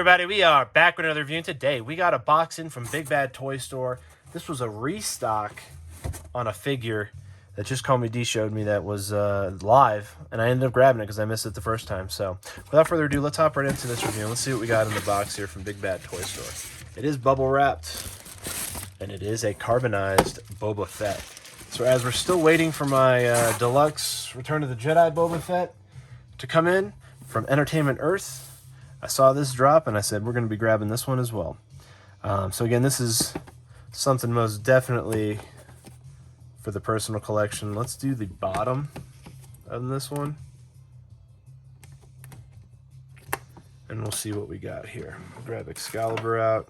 Everybody, we are back with another review, and today we got a box in from Big Bad Toy Store. This was a restock on a figure that Just Call Me D showed me that was live, and I ended up grabbing it because I missed it the first time. So without further ado, let's hop right into this review. Let's see what we got in the box here from Big Bad Toy Store. It is bubble wrapped, and it is a carbonized Boba Fett. So as we're still waiting for my deluxe Return of the Jedi Boba Fett to come in from Entertainment Earth, I saw this drop and I said we're going to be grabbing this one as well. So again, this is something most definitely for the personal collection. Let's do the bottom of this one, and we'll see what we got here. Grab Excalibur out.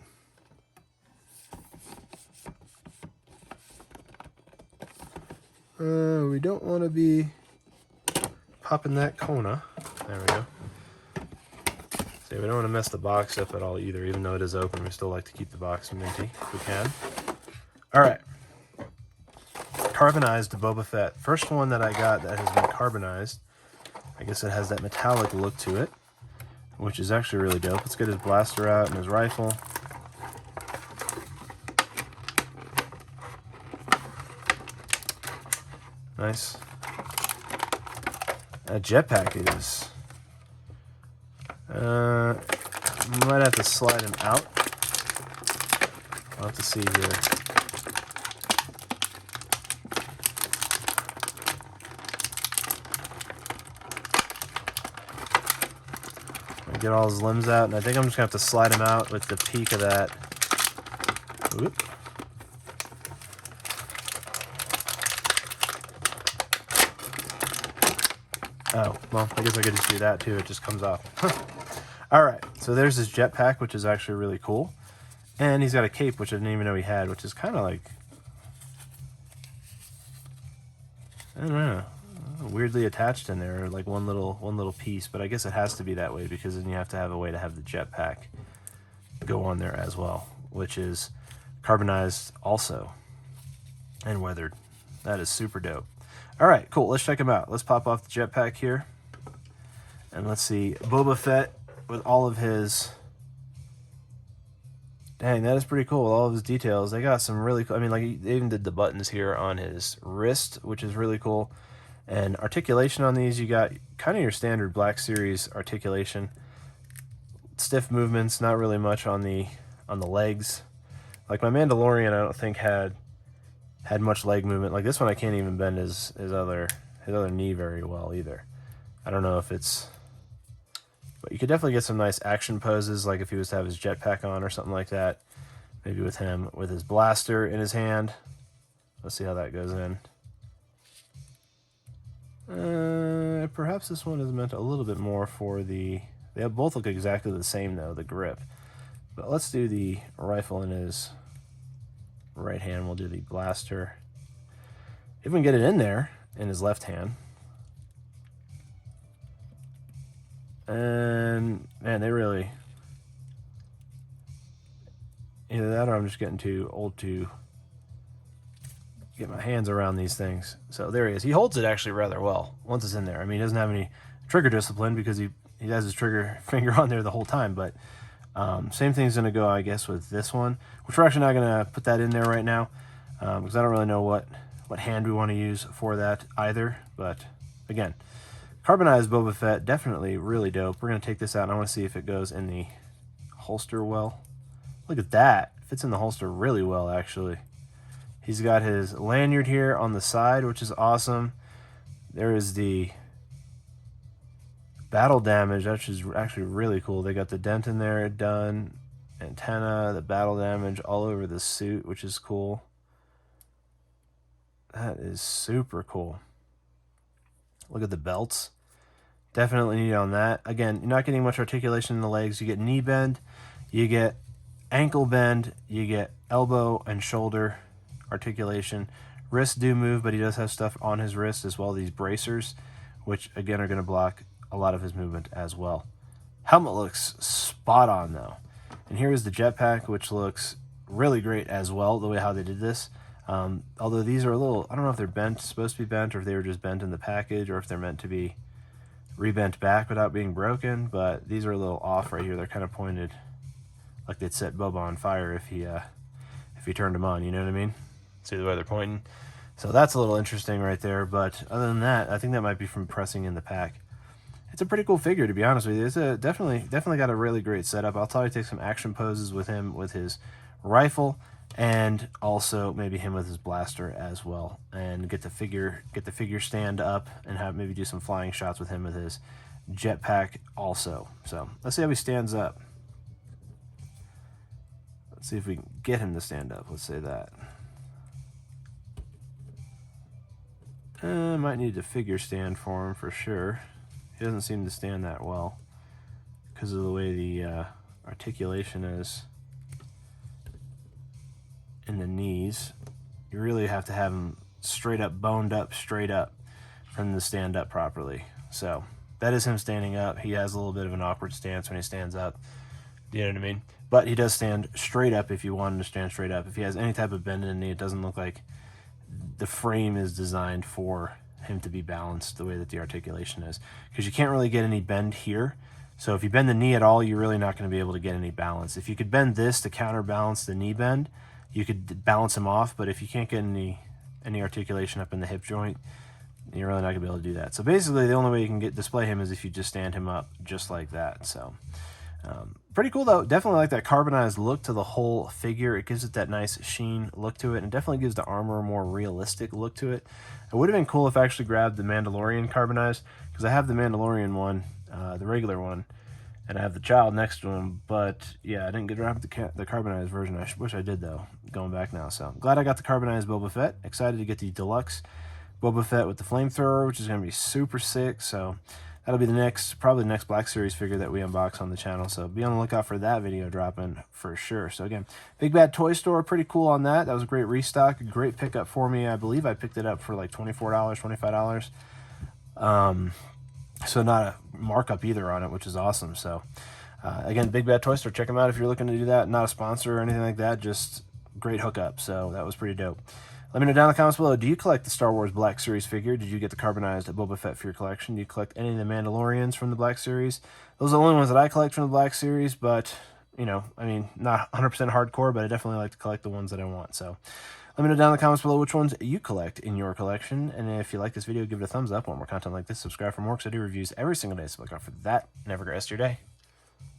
We don't want to be popping that Kona. There we go. See, we don't want to mess the box up at all either, even though it is open. We still like to keep the box minty if we can. All right. Carbonized Boba Fett. First one that I got that has been carbonized. I guess it has that metallic look to it, which is actually really dope. Let's get his blaster out and his rifle. Nice. That jetpack is... might have to slide him out. I'll have to see here. Get all his limbs out, and I think I'm just gonna have to slide him out with the peak of that. Oop. Oh, well, I guess I could just do that too. It just comes off. All right, so there's his jetpack, which is actually really cool. And he's got a cape, which I didn't even know he had, which is kind of like, I don't know, weirdly attached in there, like one little piece. But I guess it has to be that way because then you have to have a way to have the jetpack go on there as well, which is carbonized also and weathered. That is super dope. All right, cool. Let's check him out. Let's pop off the jetpack here, and let's see Boba Fett with all of his. Dang, that is pretty cool. All of his details. They got some really cool. I mean, like they even did the buttons here on his wrist, which is really cool. And articulation on these, you got kind of your standard Black Series articulation. Stiff movements, not really much on the legs. Like my Mandalorian, I don't think had much leg movement. Like this one, I can't even bend his other knee very well either. I don't know if it's, but you could definitely get some nice action poses, like if he was to have his jetpack on or something like that. Maybe with him with his blaster in his hand. Let's see how that goes in. Perhaps this one is meant a little bit more for the. They both look exactly the same though, the grip. But let's do the rifle in his right hand. We'll do the blaster. If we can get it in there in his left hand. And man, they really, either that or I'm just getting too old to get my hands around these things. So there he is. He holds it actually rather well once it's in there. I mean, he doesn't have any trigger discipline because he has his trigger finger on there the whole time. But same thing's going to go, I guess, with this one, which we're actually not going to put that in there right now because I don't really know what hand we want to use for that either. But again, carbonized Boba Fett, definitely really dope. We're going to take this out, and I want to see if it goes in the holster well. Look at that. It fits in the holster really well, actually. He's got his lanyard here on the side, which is awesome. There is the battle damage, which is actually really cool. They got the dent in there done, antenna, the battle damage all over the suit, which is cool. That is super cool. Look at the belts. Definitely need on that. Again, you're not getting much articulation in the legs. You get knee bend, you get ankle bend, you get elbow and shoulder articulation. Wrists do move, but he does have stuff on his wrist as well, these bracers, which again are going to block a lot of his movement as well. Helmet looks spot on though. And here is the jetpack, which looks really great as well, the way how they did this. Although these are a little, I don't know if they're bent, supposed to be bent, or if they were just bent in the package, or if they're meant to be rebent back without being broken, but these are a little off right here. They're kind of pointed like they'd set Boba on fire if he turned them on, you know what I mean? See the way they're pointing? So that's a little interesting right there, but other than that, I think that might be from pressing in the pack. It's a pretty cool figure, to be honest with you. It's a definitely got a really great setup. I'll probably take some action poses with him with his rifle, and also maybe him with his blaster as well, and get the figure stand up and have maybe do some flying shots with him with his jetpack also. So let's see how he stands up. Let's see if we can get him to stand up. Let's say that. Might need a figure stand for him for sure. He doesn't seem to stand that well because of the way the articulation is in the knees. You really have to have him straight up, boned up, straight up for him to stand up properly. So that is him standing up. He has a little bit of an awkward stance when he stands up. You know what I mean? But he does stand straight up if you want him to stand straight up. If he has any type of bend in the knee, it doesn't look like the frame is designed for him to be balanced the way that the articulation is, because you can't really get any bend here. So if you bend the knee at all, you're really not going to be able to get any balance. If you could bend this to counterbalance the knee bend, you could balance him off, but if you can't get any articulation up in the hip joint, you're really not going to be able to do that. So basically the only way you can display him is if you just stand him up just like that. So pretty cool though. Definitely like that carbonized look to the whole figure. It gives it that nice sheen look to it, and definitely gives the armor a more realistic look to it. It would have been cool if I actually grabbed the Mandalorian carbonized, because I have the Mandalorian one, the regular one, and I have the child next to him. But yeah, I didn't get around to the carbonized version. I wish I did though, going back now. So glad I got the carbonized Boba Fett. Excited to get the deluxe Boba Fett with the flamethrower, which is going to be super sick. So that'll be probably the next Black Series figure that we unbox on the channel. So be on the lookout for that video dropping for sure. So again, Big Bad Toy Store, pretty cool on that. That was a great restock, a great pickup for me. I believe I picked it up for like $24, $25. So not a markup either on it, which is awesome. So again, Big Bad Toy Store, check them out if you're looking to do that. Not a sponsor or anything like that, just great hookup. So that was pretty dope. Let me know down in the comments below, do you collect the Star Wars Black Series figure? Did you get the carbonized Boba Fett for your collection? Do you collect any of the Mandalorians from the Black Series? Those are the only ones that I collect from the Black Series, but, you know, I mean, not 100% hardcore, but I definitely like to collect the ones that I want. So let me know down in the comments below which ones you collect in your collection. And if you like this video, give it a thumbs up. Want more content like this, subscribe for more, because I do reviews every single day. So look out for that, and have a great rest of your day.